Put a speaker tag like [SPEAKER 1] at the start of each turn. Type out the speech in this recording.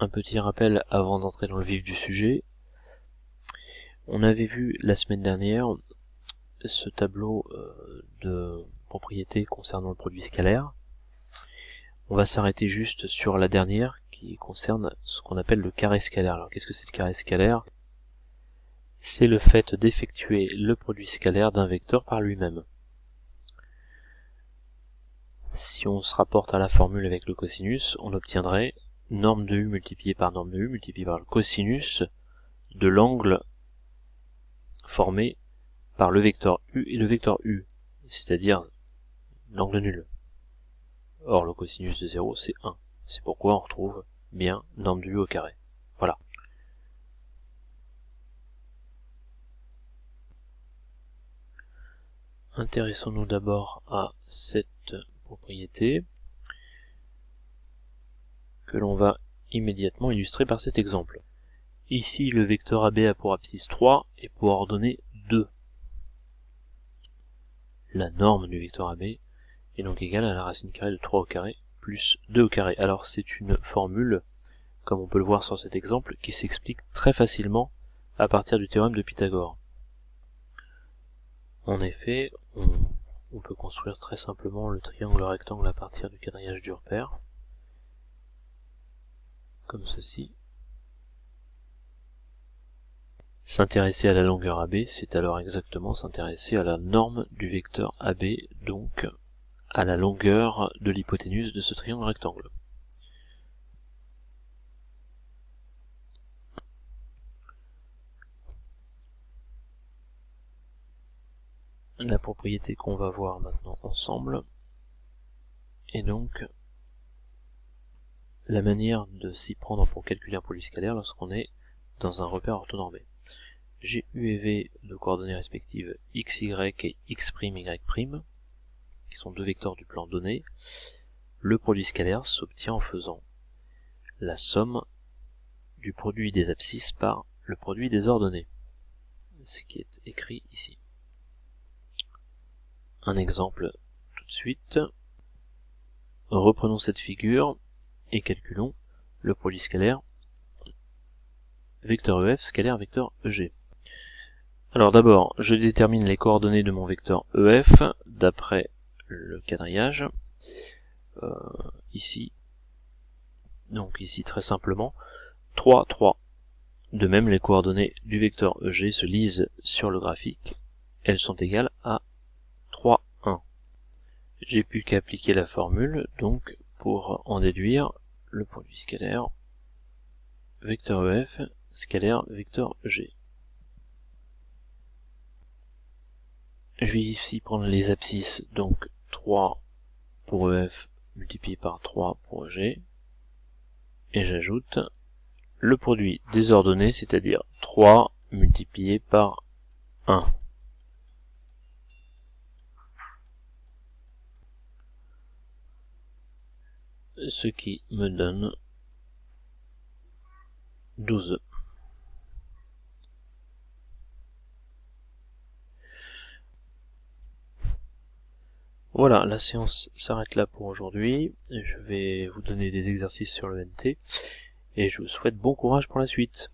[SPEAKER 1] un petit rappel avant d'entrer dans le vif du sujet. On avait vu la semaine dernière ce tableau de propriétés concernant le produit scalaire. On va s'arrêter juste sur la dernière qui concerne ce qu'on appelle le carré scalaire. Alors qu'est-ce que c'est le carré scalaire? C'est le fait d'effectuer le produit scalaire d'un vecteur par lui-même. Si on se rapporte à la formule avec le cosinus, on obtiendrait norme de u multiplié par norme de u multiplié par le cosinus de l'angle formé par le vecteur u et le vecteur u, c'est-à-dire l'angle nul. Or le cosinus de 0 c'est 1. C'est pourquoi on retrouve bien norme de u au carré. Voilà. Intéressons-nous d'abord à cette propriété que l'on va immédiatement illustrer par cet exemple. Ici, le vecteur AB a pour abscisse 3 et pour ordonnée 2. La norme du vecteur AB est donc égale à la racine carrée de 3 au carré plus 2 au carré. Alors c'est une formule, comme on peut le voir sur cet exemple, qui s'explique très facilement à partir du théorème de Pythagore. En effet, on peut construire très simplement le triangle rectangle à partir du quadrillage du repère, comme ceci. S'intéresser à la longueur AB, c'est alors exactement s'intéresser à la norme du vecteur AB, donc à la longueur de l'hypoténuse de ce triangle rectangle. La propriété qu'on va voir maintenant ensemble est donc la manière de s'y prendre pour calculer un produit scalaire lorsqu'on est dans un repère orthonormé. J'ai u et v de coordonnées respectives x, y et x', y', qui sont deux vecteurs du plan donné. Le produit scalaire s'obtient en faisant la somme du produit des abscisses par le produit des ordonnées, ce qui est écrit ici. Un exemple tout de suite. Reprenons cette figure et calculons le produit scalaire vecteur EF scalaire vecteur EG. Alors d'abord, je détermine les coordonnées de mon vecteur EF d'après le quadrillage. Ici, donc ici très simplement, 3, 3. De même, les coordonnées du vecteur EG se lisent sur le graphique. Elles sont égales à 3, 1. J'ai plus qu'à appliquer la formule, donc, pour en déduire le produit scalaire vecteur EF scalaire vecteur EG. Je vais ici prendre les abscisses, donc 3 pour EF multiplié par 3 pour EG, et j'ajoute le produit des ordonnées, c'est-à-dire 3 multiplié par 1. Ce qui me donne 12. Voilà, la séance s'arrête là pour aujourd'hui. Je vais vous donner des exercices sur le NT et je vous souhaite bon courage pour la suite.